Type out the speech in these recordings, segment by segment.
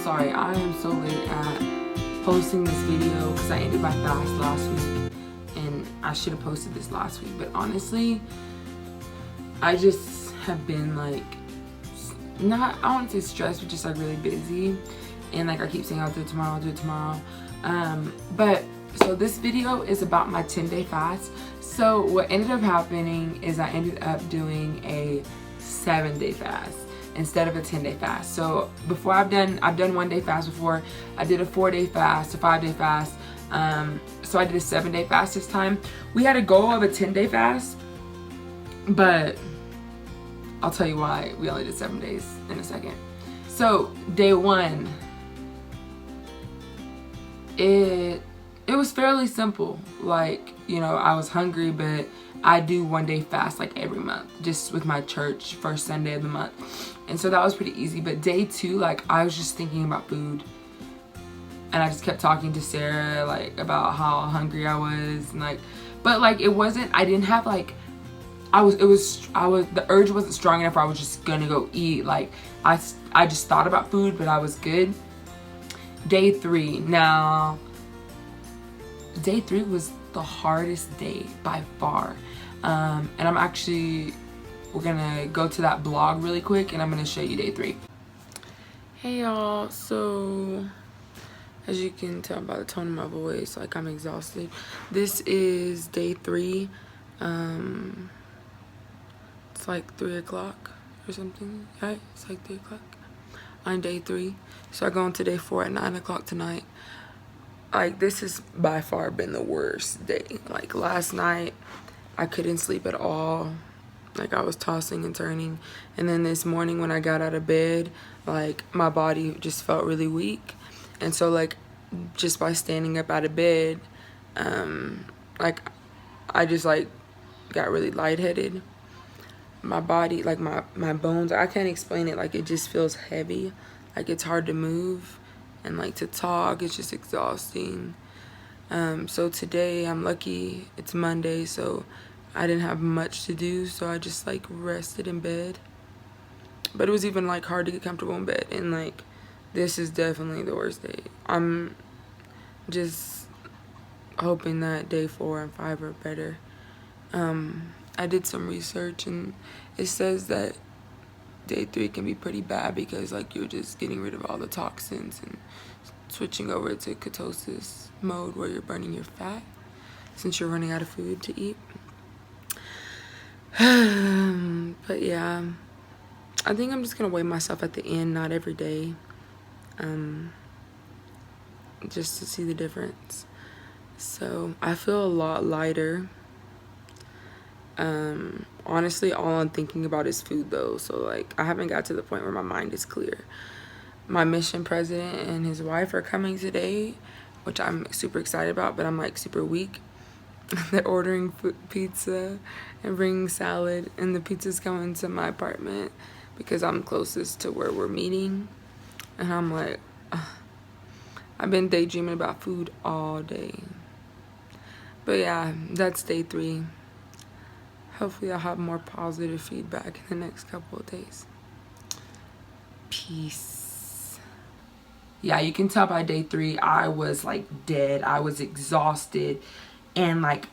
sorry. I am so late at posting this video because I ended my fast last week and I should have posted this last week. But honestly, I just have been like, I won't say stressed, but just like really busy. And like I keep saying I'll do it tomorrow. But so this video is about my 10-day fast. So what ended up happening is I ended up doing a 7-day fast instead of a 10-day fast. So before I've done 1-day fast before. I did a 4-day fast, a 5-day fast. So I did a 7-day fast this time. We had a goal of a 10-day fast, but I'll tell you why we only did 7 days in a second. So day 1, it was fairly simple. Like, you know, I was hungry, but I do 1-day fast like every month, just with my church, first Sunday of the month. And so that was pretty easy. But day 2, like, I was just thinking about food. And I just kept talking to Sarah, like, about how hungry I was. And like, but like, it wasn't, I didn't have like, the urge wasn't strong enough where I was just gonna go eat. Like, I just thought about food, but I was good. Day 3, now, day 3 was the hardest day by far. And we're gonna go to that blog really quick and I'm gonna show you day 3. Hey y'all, so as you can tell by the tone of my voice, like, I'm exhausted. This is day 3. It's like 3 o'clock or something, right? It's like 3 o'clock on day 3. So I go into day 4 at 9 o'clock tonight. Like, this has by far been the worst day. Like, last night I couldn't sleep at all. Like, I was tossing and turning. And then this morning when I got out of bed, like, my body just felt really weak. And so, like, just by standing up out of bed, like, I just, like, got really lightheaded. My body, like, my bones, I can't explain it. Like, it just feels heavy. Like, it's hard to move. And like, to talk, it's just exhausting. So today, I'm lucky it's Monday, so I didn't have much to do, so I just like rested in bed. But it was even like hard to get comfortable in bed, and like, this is definitely the worst day. I'm just hoping that day 4 and 5 are better. I did some research and it says that day 3 can be pretty bad because like, you're just getting rid of all the toxins and switching over to ketosis mode where you're burning your fat since you're running out of food to eat. But yeah, I think I'm just gonna weigh myself at the end, not every day, just to see the difference. So I feel a lot lighter. Honestly, all I'm thinking about is food though. So like, I haven't got to the point where my mind is clear. My mission president and his wife are coming today, which I'm super excited about, but I'm like super weak. They're ordering pizza and bringing salad, and the pizza's coming to my apartment because I'm closest to where we're meeting. And I'm like, ugh. I've been daydreaming about food all day. But yeah, that's day 3. Hopefully I'll have more positive feedback in the next couple of days. Peace. Yeah, you can tell by day 3, I was like dead. I was exhausted. And like,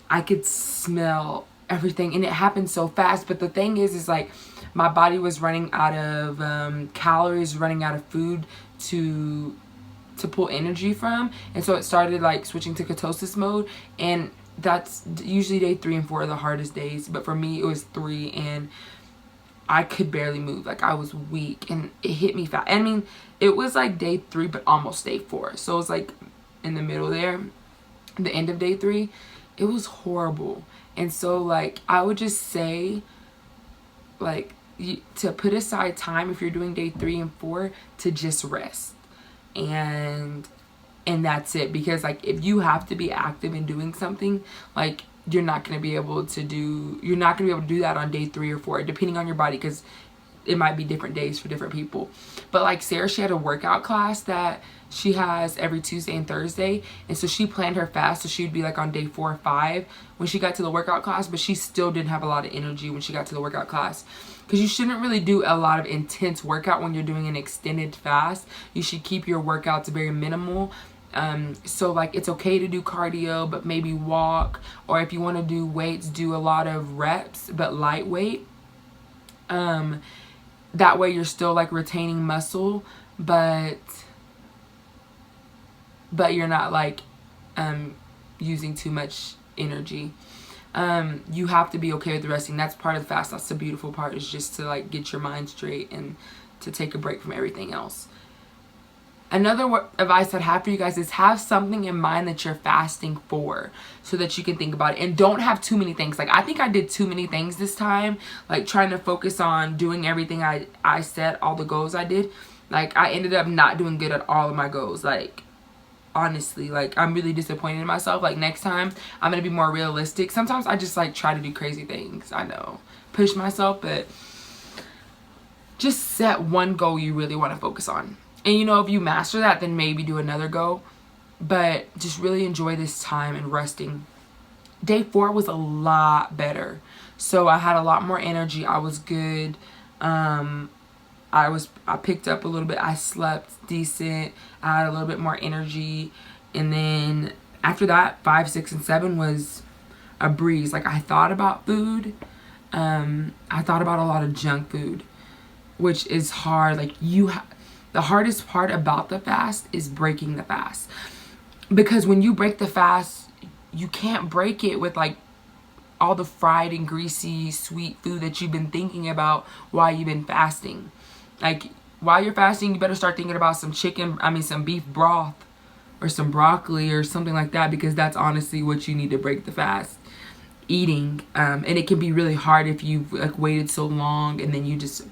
I could smell everything. And it happened so fast. But the thing is like, my body was running out of calories, running out of food to pull energy from. And so it started like switching to ketosis mode. And that's usually day 3 and 4 are the hardest days, but for me it was 3 and I could barely move. Like, I was weak and it hit me fast. I mean, it was like day 3 but almost day 4, so it was like in the middle there, the end of day 3. It was horrible. And so like, I would just say like, to put aside time if you're doing day 3 and 4 to just rest, and that's it. Because like, if you have to be active in doing something, like, you're not going to be able to do that on day 3 or 4, depending on your body. Because it might be different days for different people. But like Sarah, she had a workout class that she has every Tuesday and Thursday, and so she planned her fast so she'd be like on day 4 or 5 when she got to the workout class, but she still didn't have a lot of energy when she got to the workout class, because you shouldn't really do a lot of intense workout when you're doing an extended fast. You should keep your workouts very minimal. So like it's okay to do cardio, but maybe walk, or if you want to do weights, do a lot of reps but lightweight. That way you're still like retaining muscle, but you're not like using too much energy. You have to be okay with resting. That's part of the fast. That's the beautiful part, is just to like get your mind straight and to take a break from everything else. Another advice I'd have for you guys is have something in mind that you're fasting for, so that you can think about it, and don't have too many things. Like I think I did too many things this time, like trying to focus on doing everything I set, all the goals I did. Like I ended up not doing good at all of my goals. Like honestly, like I'm really disappointed in myself. Like next time I'm gonna be more realistic. Sometimes I just like try to do crazy things, I know, push myself, but just set one goal you really want to focus on. And you know, if you master that, then maybe do another go. But just really enjoy this time and resting. Day 4 was a lot better. So I had a lot more energy. I was good. I picked up a little bit. I slept decent. I had a little bit more energy. And then after that, 5, 6, and 7 was a breeze. Like I thought about food. I thought about a lot of junk food, which is hard. Like the hardest part about the fast is breaking the fast, because when you break the fast, you can't break it with like all the fried and greasy sweet food that you've been thinking about while you've been fasting. Like while you're fasting, you better start thinking about some some beef broth or some broccoli or something like that, because that's honestly what you need to break the fast eating. And it can be really hard if you've like waited so long and then you just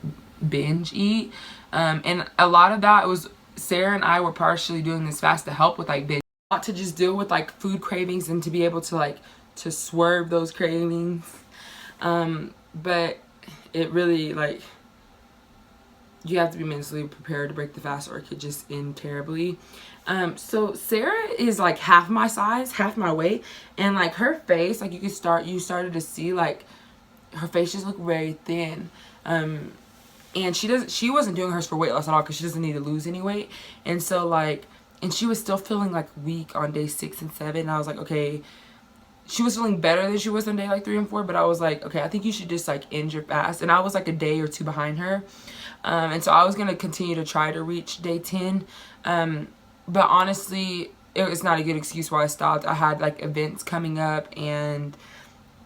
binge eat. And a lot of that was Sarah and I were partially doing this fast to help with like binge, not to just deal with like food cravings and to be able to like to swerve those cravings. But it really, like, you have to be mentally prepared to break the fast, or it could just end terribly. So Sarah is like half my size, half my weight, and like her face, like you started to see like her face just looked very thin. And she wasn't doing hers for weight loss at all, because she doesn't need to lose any weight. And so like, and she was still feeling like weak on day 6 and 7. And I was like, okay, she was feeling better than she was on day like 3 and 4, but I was like, okay, I think you should just like end your fast. And I was like a day or 2 behind her. And so I was going to continue to try to reach day 10. But honestly, it was not a good excuse why I stopped. I had like events coming up and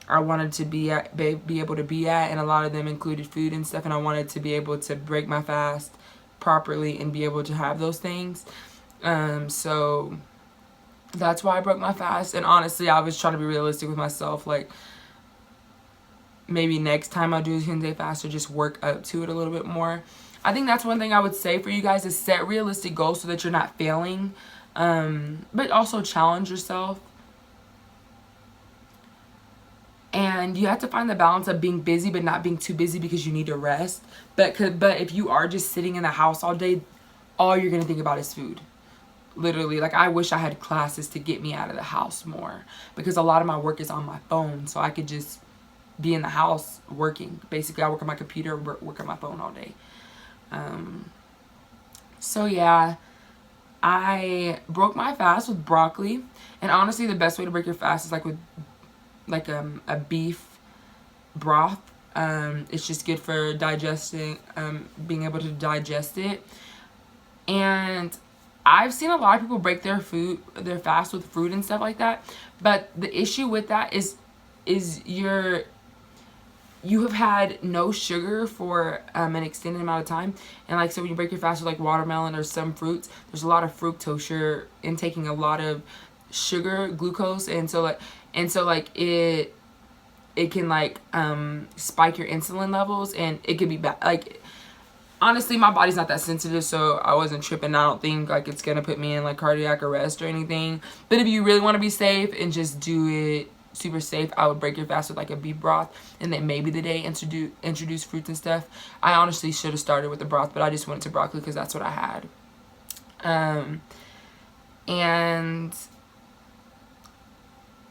I wanted to be able to be at, and a lot of them included food and stuff, and I wanted to be able to break my fast properly and be able to have those things. So that's why I broke my fast. And honestly, I was trying to be realistic with myself, like maybe next time I do a 10-day fast, or just work up to it a little bit more. I think that's one thing I would say for you guys, is set realistic goals so that you're not failing, but also challenge yourself. And you have to find the balance of being busy but not being too busy because you need to rest. But if you are just sitting in the house all day, all you're going to think about is food. Literally, like I wish I had classes to get me out of the house more, because a lot of my work is on my phone, so I could just be in the house working. Basically, I work on my computer, work on my phone all day. So yeah, I broke my fast with broccoli. And honestly, the best way to break your fast is like with like a beef broth. It's just good for digesting, being able to digest it. And I've seen a lot of people break their fast with fruit and stuff like that. But the issue with that is you have had no sugar for an extended amount of time. And like, so when you break your fast with like watermelon or some fruits, there's a lot of fructose. You're intaking a lot of sugar, glucose, and so like it can like spike your insulin levels, and it could be bad. Like honestly, my body's not that sensitive, so I wasn't tripping. I don't think like it's gonna put me in like cardiac arrest or anything. But if you really want to be safe and just do it super safe, I would break your fast with like a beef broth, and then maybe the day introduce fruits and stuff. I honestly should have started with the broth, but I just went to broccoli because that's what I had. And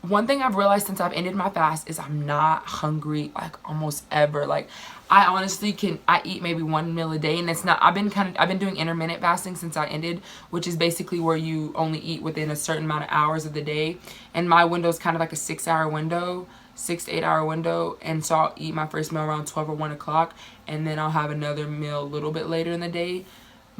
one thing I've realized since I've ended my fast is I'm not hungry like almost ever. Like I honestly I eat maybe one meal a day, and it's not, I've been doing intermittent fasting since I ended, which is basically where you only eat within a certain amount of hours of the day. And my window is kind of like a 6 to 8 hour window. And so I'll eat my first meal around 12 or 1 o'clock, and then I'll have another meal a little bit later in the day.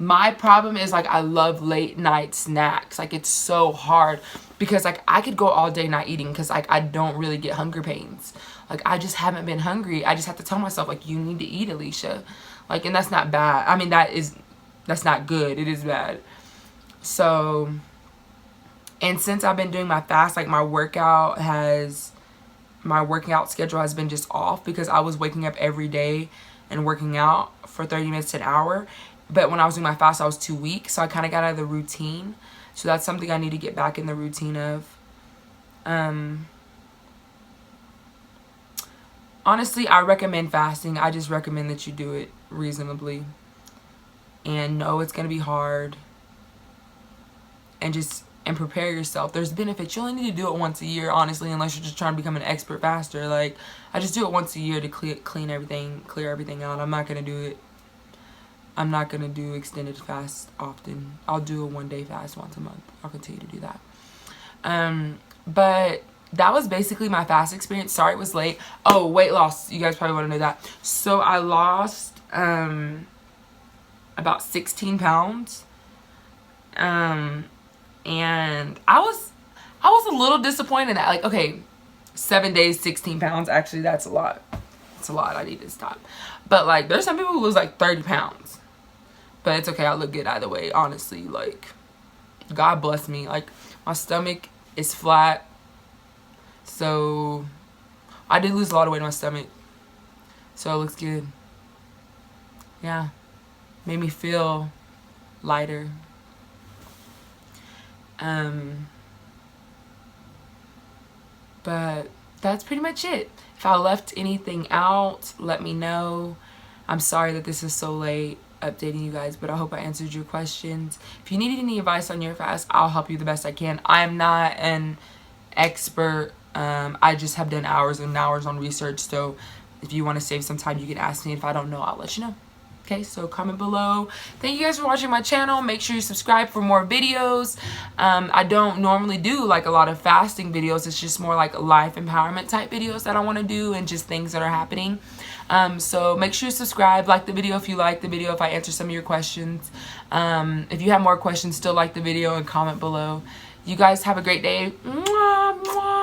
My problem is like I love late night snacks. Like it's so hard because like I could go all day not eating because like I don't really get hunger pains. Like I just haven't been hungry. I just have to tell myself like, you need to eat, Alycia. Like, and that's not bad. I mean, that's not good. It is bad. So, and since I've been doing my fast, like my workout schedule has been just off because I was waking up every day and working out for 30 minutes to an hour. But when I was doing my fast, I was too weak. So I kind of got out of the routine. So that's something I need to get back in the routine of. Honestly, I recommend fasting. I just recommend that you do it reasonably. And know it's going to be hard. And prepare yourself. There's benefits. You only need to do it once a year, honestly, unless you're just trying to become an expert faster. Like, I just do it once a year to clear everything out. I'm not going to do extended fast often. I'll do a 1 day fast once a month. I'll continue to do that. But that was basically my fast experience. Sorry it was late. Oh, weight loss. You guys probably want to know that. So I lost about 16 pounds. And I was a little disappointed that, like, okay, 7 days, 16 pounds. Actually, that's a lot. It's a lot. I need to stop. But like, there's some people who lose like 30 pounds. But it's okay, I look good either way, honestly. Like, God bless me. Like, my stomach is flat. So, I did lose a lot of weight in my stomach. So, it looks good. Yeah. Made me feel lighter. But that's pretty much it. If I left anything out, let me know. I'm sorry that this is so late updating you guys, but I hope I answered your questions. If you needed any advice on your fast, I'll help you the best I can. I am not an expert. I just have done hours and hours on research, so if you want to save some time, you can ask me. If I don't know, I'll let you know. Okay, so comment below. Thank you guys for watching my channel. Make sure you subscribe for more videos. I don't normally do like a lot of fasting videos. It's just more like life empowerment type videos that I want to do, and just things that are happening. So make sure you subscribe, like the video if you like the video, if I answer some of your questions. If you have more questions, still like the video and comment below. You guys have a great day. Mwah, mwah.